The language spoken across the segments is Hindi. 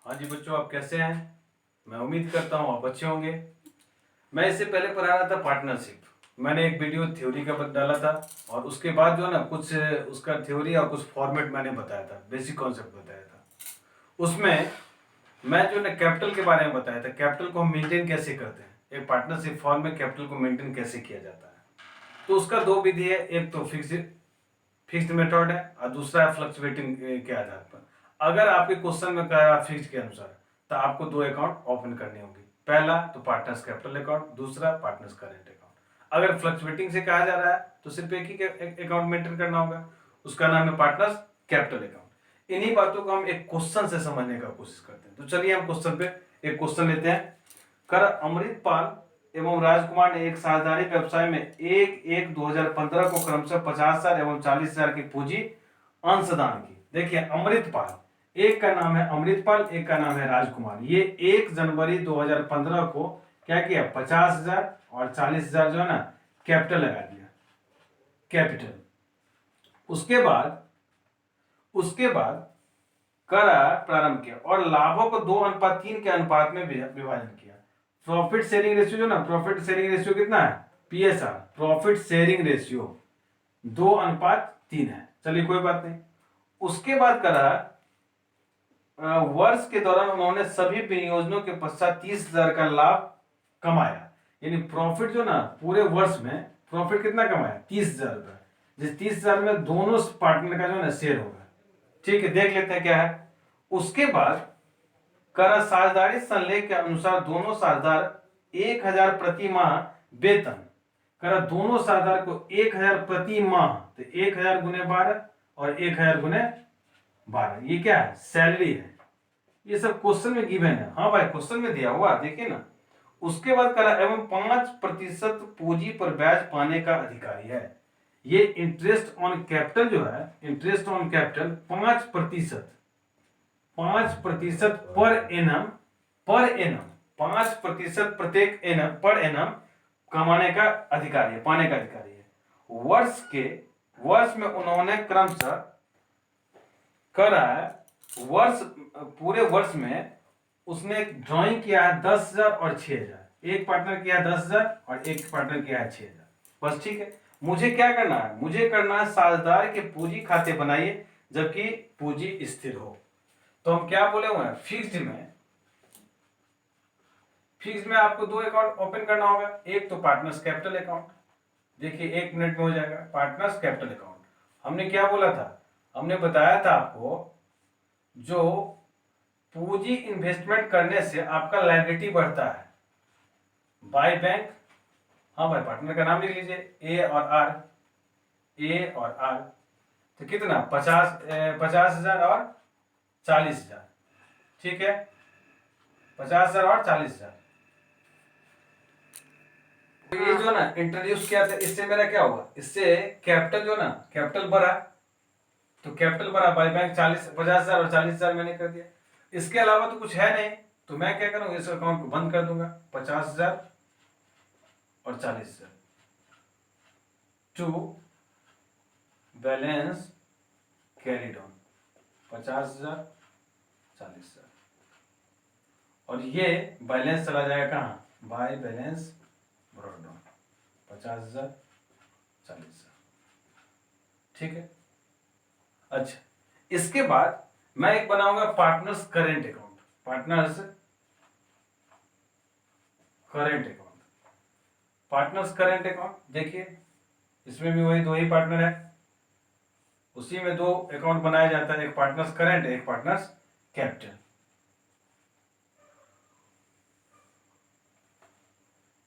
हाँ जी बच्चों, आप कैसे हैं? मैं उम्मीद करता हूँ आप अच्छे होंगे। मैं इससे पहले पढ़ा रहा था पार्टनरशिप। मैंने एक वीडियो थ्योरी का डाला था और उसके बाद जो है ना कुछ उसका थ्योरी और कुछ फॉर्मेट मैंने बताया था, बेसिक कॉन्सेप्ट बताया था। उसमें मैं जो है कैपिटल के बारे में बताया था, कैपिटल को हम मेंटेन कैसे करते हैं, एक पार्टनरशिप फॉर्म में कैपिटल को मेंटेन कैसे किया जाता है। तो उसका दो विधि है, एक तो फिक्स्ड मेथड है और दूसरा है फ्लक्चुएटिंग के आधार पर। अगर आपके क्वेश्चन में कहा फिक्स्ड के अनुसार तो आपको दो अकाउंट ओपन करने होंगे, पहला तो पार्टनर्स कैपिटल अकाउंट, दूसरा पार्टनर्स करेंट अकाउंट। अगर फ्लक्चुएटिंग से कहा जा रहा है तो सिर्फ एक ही अकाउंट मेंटेन करना होगा, उसका नाम है पार्टनर्स कैपिटल अकाउंट। इन्हीं बातों को हम एक क्वेश्चन से समझने का कोशिश करते हैं। तो चलिए हम क्वेश्चन पे एक क्वेश्चन लेते हैं। कर अमृतपाल एवं राजकुमार ने एक साझेदारी व्यवसाय में 1/1/2015 को क्रमशः 50,000 एवं 40,000 की पूंजी अंशदान की। देखिए अमृतपाल, एक का नाम है अमृतपाल, एक का नाम है राजकुमार। ये 1 जनवरी 2015 को क्या किया, 50,000 और 40,000 जो है ना कैपिटल लगा दिया, कैपिटल। उसके बाद कर प्रारंभ किया और लाभों को 2:3 के अनुपात में विभाजन किया। प्रॉफिट शेयरिंग रेशियो जो ना, प्रॉफिट शेयरिंग रेशियो कितना है, पीएसआर, प्रॉफिट शेयरिंग रेशियो 2:3 है। चलिए कोई बात नहीं। उसके बाद करा वर्ष के दौरान उन्होंने सभी विनियोजनों के पश्चात 30,000 का लाभ कमाया। यानी प्रॉफिट जो ना पूरे वर्ष में प्रॉफिट कितना कमाया, 30,000 रुपए। जिस 30,000 में दोनों पार्टनर का जो है ना शेयर होगा। ठीक है, देख लेते हैं क्या है। उसके बाद कर साझेदारी संलेख के अनुसार दोनों साझेदार 1,000 प्रति माह वेतन, कर दोनों साझेदार को 1,000 प्रति माह, तो 1,000 गुने 12 और 1,000 गुने 12, ये क्या है, सैलरी है। ये सब क्वेश्चन में गिवन है। हाँ भाई, क्वेश्चन में दिया हुआ, देखिए ना। उसके बाद करा एवं 5% पूंजी पर ब्याज पाने का अधिकारी है। ये इंटरेस्ट ऑन कैपिटल जो है, interest on capital 5% 5% per annum 5% प्रत्येक एनम पर एनम कमाने का अधिकारी है, पाने का अधिकारी है। वर्ष में उन्होंने क्रमशः करा वर्ष, पूरे वर्ष में उसने ड्राइंग किया है 10,000 और 6,000। एक पार्टनर किया 10,000 और एक पार्टनर किया है 6,000। बस ठीक है। मुझे क्या करना है, मुझे करना है साझेदार के पूंजी खाते बनाइए जबकि पूंजी स्थिर हो। तो हम क्या बोले हुए हैं, फिक्स्ड में आपको दो अकाउंट ओपन करना होगा। एक तो पार्टनर्स कैपिटल अकाउंट, देखिए 1 मिनट में हो जाएगा। पार्टनर्स कैपिटल अकाउंट हमने क्या बोला था, हमने बताया था आपको जो पूंजी इन्वेस्टमेंट करने से आपका लायबिलिटी बढ़ता है बाय बैंक। हाँ भाई, पार्टनर का नाम लिख लीजिए, ए और आर। तो कितना, 50,000 और 40,000। ठीक है, 50,000 और 40,000। ये जो ना इंट्रोड्यूस किया था, इससे मेरा क्या हुआ, इससे कैपिटल जो ना, कैपिटल बढ़ा। तो कैपिटल बढ़ा बाय बैंक 50,000 और 40,000 मैंने कर दिया। इसके अलावा तो कुछ है नहीं, तो मैं क्या करूंगा, इस अकाउंट को बंद कर दूंगा। 50,000 और 40,000 टू बैलेंस कैरीड ऑन, 50,000 40,000, और ये बैलेंस चला जाएगा कहाँ, बाय बैलेंस ब्रॉड डाउन, 50,000 40,000। ठीक है। अच्छा, इसके बाद मैं एक बनाऊंगा partners current account, partners current account, partners current account. देखिए इसमें भी वही दो ही पार्टनर है, उसी में दो अकाउंट बनाया जाता है, एक पार्टनर्स करेंट, एक पार्टनर्स कैपिटल।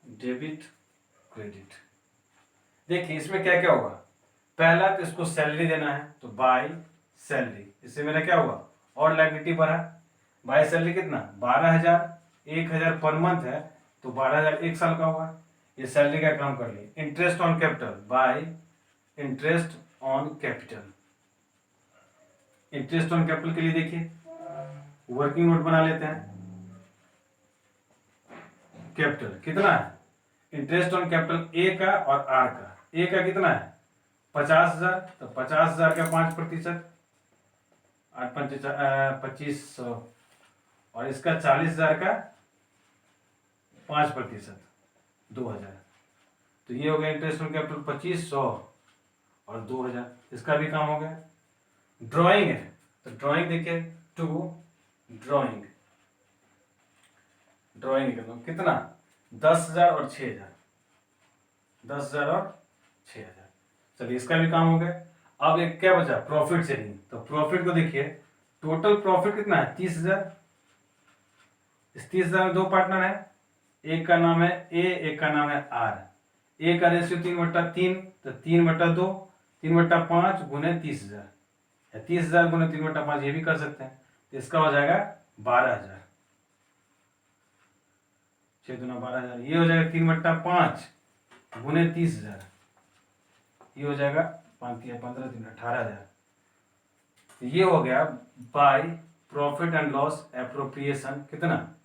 Debit credit. देखिए इसमें क्या क्या होगा, पहला तो इसको सैलरी देना है, तो बाय सैलरी, इससे मेरा क्या हुआ, और लायबिलिटी बढ़ा। बाय सैलरी कितना, 12,000, 1,000 पर मंथ है, तो 12,000 एक साल का हुआ। ये सैलरी का काम कर लिए। Interest on capital, bye interest on capital. Interest on capital के लिए देखिए वर्किंग नोट बना लेते हैं। कैपिटल कितना है, इंटरेस्ट ऑन कैपिटल ए का और आर का। ए का कितना है, 50,000, तो 50,000 का 5%, 8 25 100, और इसका 40,000 का 5%, 2,000। तो ये हो गया इंटरेस्ट ऑन कैपिटल 2500 और 2,000, इसका भी काम हो गया। ड्राइंग है, तो ड्राइंग देखिए, टू ड्राइंग करना कितना, 10,000 और 6,000, 10,000 और 6,000। चलिए इसका भी काम हो गया। अब एक क्या बचा, प्रॉफिट शेयरिंग। तो प्रॉफिट को देखिए, टोटल प्रॉफिट कितना है, 30,000। इस 30,000 में दो पार्टनर है, एक का नाम है ए, एक का नाम है आर। ए का रेशियो 3/3, तो 3/2, 3/5 गुने 30,000, या 30,000 गुने 3/5 ये भी कर सकते हैं। तो इसका हो जाएगा 12,000, 6 दूना 12,000। ये हो जाएगा 3/5 गुने 30,000, ये हो जाएगा 5 या 15 दिन 18,000। तो ये हो गया bye profit and loss appropriation. कितना,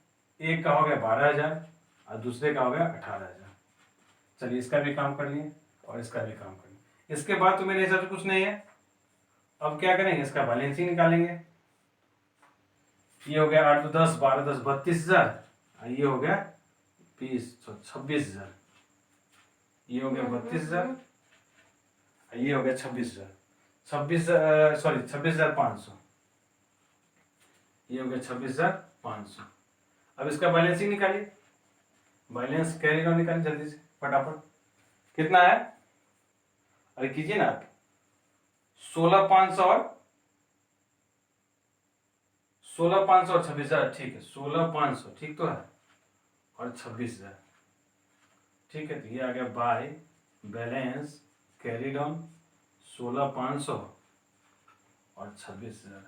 एक का हो गया 12,000 और दूसरे का हो गया 18,000। चलिए इसका भी काम कर लिए और इसका भी काम कर लिए। इसके बाद तो मेरे हिसाब से कुछ नहीं है। अब क्या करेंगे, इसका बैलेंसिंग निकालेंगे। ये हो गया 8 तो 10, 12 10 32,000, और ये हो गया 26,000। ये हो गया 32,000, ये हो गया 26,000, 26,500। ये हो गया 26,500। अब इसका बैलेंसिंग निकालिए, बैलेंस कैरी ऑन निकालिए जल्दी से फटाफट। कितना है, अरे कीजिए ना आप, 16,500 और 16,500 और 26,000, ठीक है। 16,500 ठीक तो है, और 26,000 ठीक है। तो ये आ गया बाय बैलेंस कैरीड ऑन 16,500 और 26,000।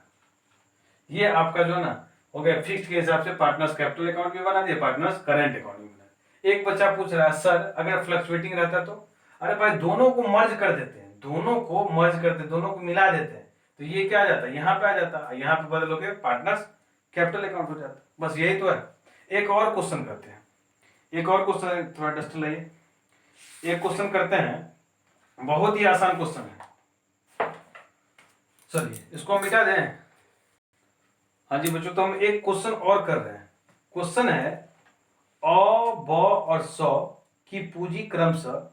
ये आपका जो है ना हो गया फिक्स्ड के हिसाब से। पार्टनर्स कैपिटल अकाउंट भी बना दिया, पार्टनर्स करंट अकाउंट भी बना दिया। एक बच्चा पूछ रहा है सर अगर फ्लक्चुएटिंग रहता तो, अरे भाई दोनों को मर्ज कर देते हैं, दोनों को मर्ज करते, दोनों को मिला देते हैं, तो ये क्या आ जाता है, यहाँ पे आ जाता है, यहाँ पे बदलोगे पार्टनर्स कैपिटल अकाउंट हो जाता है। बस यही तो है। एक और क्वेश्चन करते हैं, एक और क्वेश्चन, थोड़ा डस्ट लाइए। एक क्वेश्चन करते हैं, बहुत ही आसान क्वेश्चन है। चलिए इसको हम मिटा दें। हाँ जी बच्चों, तो हम एक क्वेश्चन और कर रहे हैं। क्वेश्चन है अ, ब और स की पूंजी क्रमशः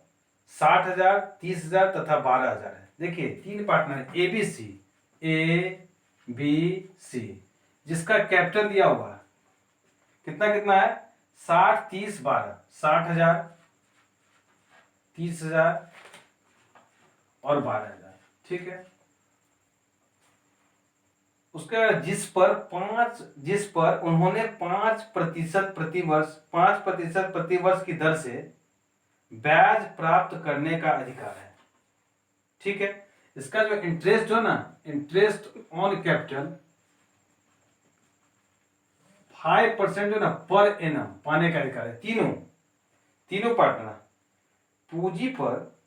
60,000, 30,000 तथा 12,000 है। देखिए तीन partner A B C, A B C, जिसका कैपिटल दिया हुआ है कितना कितना है, 60, 30, 12, 60,000, 30,000 और 12,000, ठीक है। उसका जिस पर उन्होंने 5% प्रति वर्ष की दर से ब्याज प्राप्त करने का अधिकार है, ठीक है। इसका जो इंटरेस्ट जो ना, इंटरेस्ट ऑन कैपिटल 5% जो ना पर एनम पाने का अधिकार है। तीनों पार्टनर पूंजी पर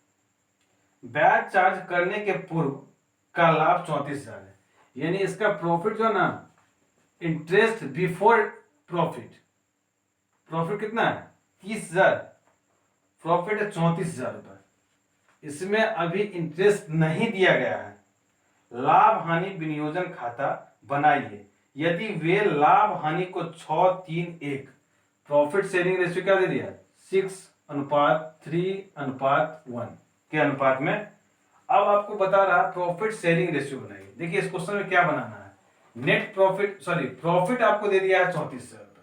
ब्याज चार्ज करने के पूर्व का लाभ 34,000 है। यानी इसका प्रॉफिट जो है ना, इंटरेस्ट बिफोर प्रॉफिट कितना है, 30,000, प्रॉफिट है 34,000 रुपए। इसमें अभी इंटरेस्ट नहीं दिया गया है। लाभ हानि विनियोजन खाता बनाइए यदि वे लाभ हानि को 6:3:1 प्रॉफिट शेयरिंग रेशियो क्या दे दिया, 6:3:1 के अनुपात में। अब आपको बता रहा प्रॉफिट शेयरिंग रेशियो बनाइए। देखिए इस क्वेश्चन में क्या बनाना है, नेट प्रॉफिट प्रॉफिट आपको दे दिया है 34,000 रुपए।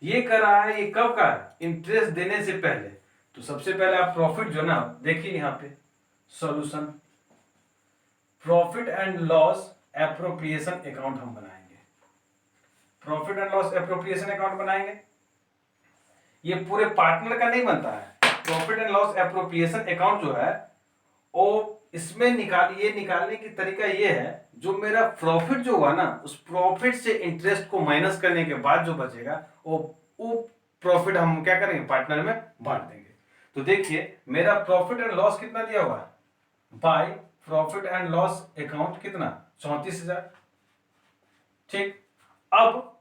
ये कर रहा है, ये कब का है, इंटरेस्ट देने से पहले। तो सबसे पहले आप प्रॉफिट जो ना, देखिए यहाँ पे solution, profit and loss appropriation account हम बनाएंगे। Profit and loss appropriation account बनाएंगे। ये पूरे पार्टनर का नहीं बनता है। Profit and loss appropriation account जो है वो, इसमें ये निकालने की तरीका ये है, जो मेरा प्रॉफिट जो हुआ ना, उस प्रॉफिट से इंटरेस्ट को माइनस करने के बाद जो बचेगा वो प्रॉफिट हम क्या करेंगे, पार्टनर में बांट देंगे। तो देखिए मेरा प्रॉफिट एंड लॉस कितना दिया हुआ है, by profit and loss account कितना, 34,000, ठीक। अब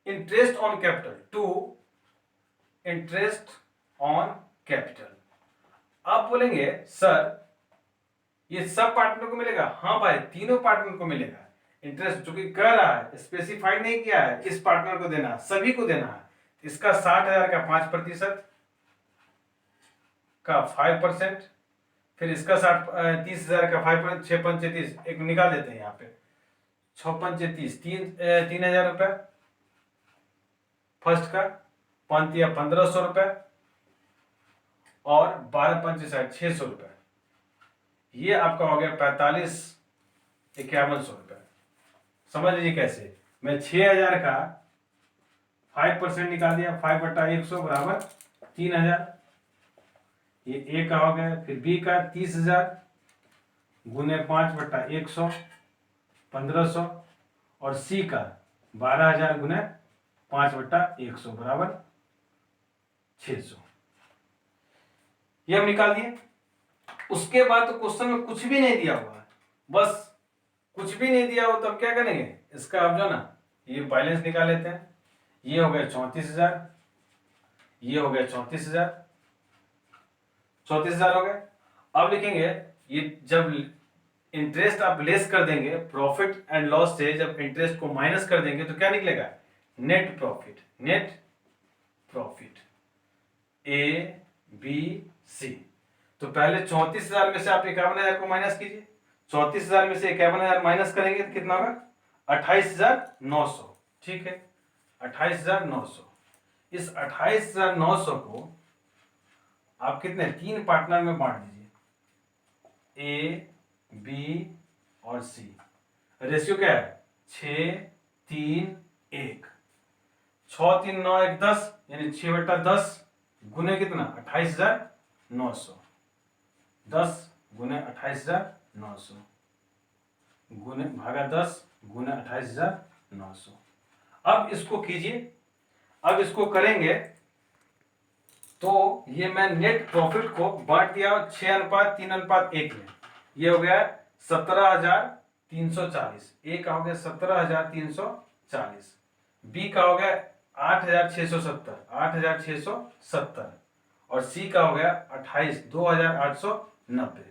interest on capital, to interest on capital. आप बोलेंगे सर ये सब पार्टनर को मिलेगा, हाँ भाई तीनों पार्टनर को मिलेगा। इंटरेस्ट चूंकि कह रहा है, स्पेसिफाइड नहीं किया है इस पार्टनर को देना है, सभी को देना है। इसका 60,000 का 5% का 5%, फिर इसका 30,000 का 5%, 6 पंचे 30, एक निकाल देते हैं यहाँ पे, 6 पंचे 30, 3,000 रुपये फर्स्ट का, 1,500 रुपये और 12 पंचे 600 रुपये, ये आपका हो गया 45,51 रुपये। समझ लीजिए कैसे, मैं 6,000 का 5% निकाल दिया, 5/100 बराबर 3,000, ये ए का हो गया। फिर बी का 30,000 गुने 5/100 1,500, और सी का 12,000 गुने 5/100 बराबर 600, ये हम निकाल दिए। उसके बाद तो क्वेश्चन में कुछ भी नहीं दिया हुआ है, बस कुछ भी नहीं दिया हो तो अब क्या करेंगे, इसका अब जो ना ये बैलेंस निकाल लेते हैं। ये हो गया 34,000, ये हो गया 34,000, 34,000 हो गए। अब लिखेंगे, ये जब इंटरेस्ट आप लेस कर देंगे प्रॉफिट एंड लॉस से, जब इंटरेस्ट को माइनस कर देंगे तो क्या निकलेगा, net profit. Net profit A B C. तो पहले 34,000 में से आप 51,000 को माइनस कीजिए, 34,000 में से 51,000 माइनस करेंगे तो कितना होगा, 28,900। ठीक है, 28,900। इस 28,900 को आप कितने, 3 पार्टनर में बांट दीजिए, ए बी और सी। रेशियो क्या है, 6:3:1, 6 3 9 1 10, यानी 6/10 गुने कितना, 28,900, 10 गुने 28,900 गुने भागा 10 गुने 28,900। अब इसको कीजिए, अब इसको करेंगे तो ये मैं नेट प्रॉफिट को बांट दिया 6:3:1 में, ये हो गया 17,340। ए का हो गया 17,340, बी का हो गया 8,670, और सी का हो गया 2,890।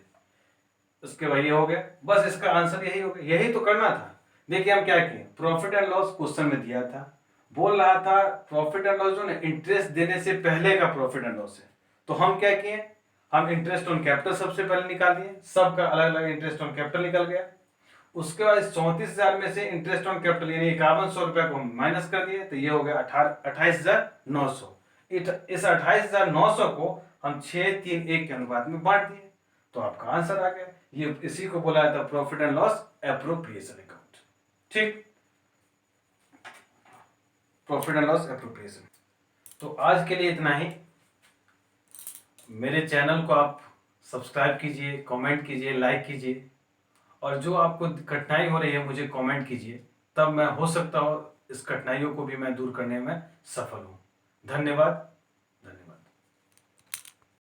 उसके बाद ये हो गया, बस इसका आंसर यही हो गया, यही तो करना था। देखिए हम क्या किए, प्रॉफिट एंड लॉस क्वेश्चन में दिया था, बोल रहा था प्रॉफिट एंड लॉस जो ना इंटरेस्ट देने से पहले का प्रॉफिट एंड लॉस है। तो हम क्या किए, हम इंटरेस्ट ऑन कैपिटल सबसे पहले निकाल दिए, सबका अलग अलग इंटरेस्ट ऑन कैपिटल निकल गया। उसके बाद 34,000 में से इंटरेस्ट ऑन कैपिटल यानी 5,100 रुपए को हम माइनस कर दिए, तो ये हो गया 28,900। इस 28,900 को हम 6:3:1 के अनुपात में बांट दिए, तो आपका आंसर आ गया। ये इसी को बोला जाता है profit and loss appropriation account. ठीक, प्रॉफिट एंड लॉस एप्रोप्रिएशन। तो आज के लिए इतना ही। मेरे चैनल को आप सब्सक्राइब कीजिए, कमेंट कीजिए, लाइक कीजिए, और जो आपको कठिनाई हो रही है मुझे कमेंट कीजिए, तब मैं हो सकता हो इस कठिनाइयों को भी मैं दूर करने में सफल हूँ। धन्यवाद।